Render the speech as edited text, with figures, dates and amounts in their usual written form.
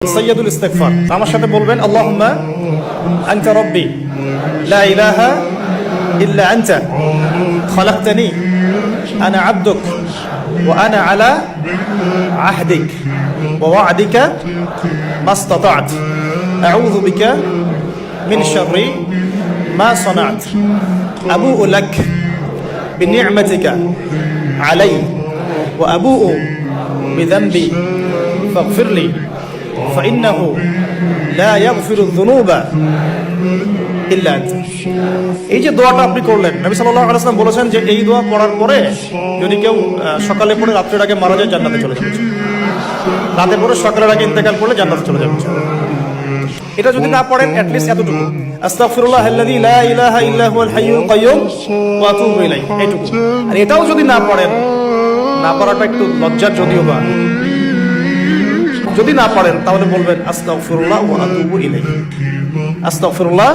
সৈয়দুল ইস্তিগফার আমার সাথে বলবেন আল্লাহুম্মা আনতা রাব্বি লা ইলাহা ইল্লা আনতা খলাকতানি আনা আবদুক ওয়া আনা আলা আহদিক ওয়া ওয়া'দিকা মাসতাতা'ত আউযু বিকা মিন শাররি মা সানা'ত আবুউ লাক বিনি'মাতিকা আলাইয়া ওয়া আবুউ বিযানবি ফাগফিরলি فإنه لا يغفر الذنوب إلا أنت। এই যে দোয়াটা আপনি করলেন, নবী সাল্লাল্লাহু আলাইহি ওয়াসাল্লাম বলেছেন যে এই দোয়া পড়ার পরে যদি কেউ সকালে পড়ে রাতের আগে মারা যায় জান্নাতে চলে যাবে, রাতে পড়ে সকালের আগে ইন্তেকাল করলে জান্নাতে চলে যাবে। এটা যদি না পড়েন অ্যাট লিস্ট এতটুকু আস্তাগফিরুল্লাহাল্লাযী লা ইলাহা ইল্লা হুয়াল হাইয়ুল কাইয়্যুম ওয়া আতুবু ইলাইহি, এইটুকু। আর এটাও যদি না পড়েন, না পড়াটা একটু লজ্জার যদিও বা, যদি না পারেন তাহলে বলবেন আস্তাগফিরুল্লাহ ওয়া আতুবু ইলাইহি। আস্তাগফিরুল্লাহ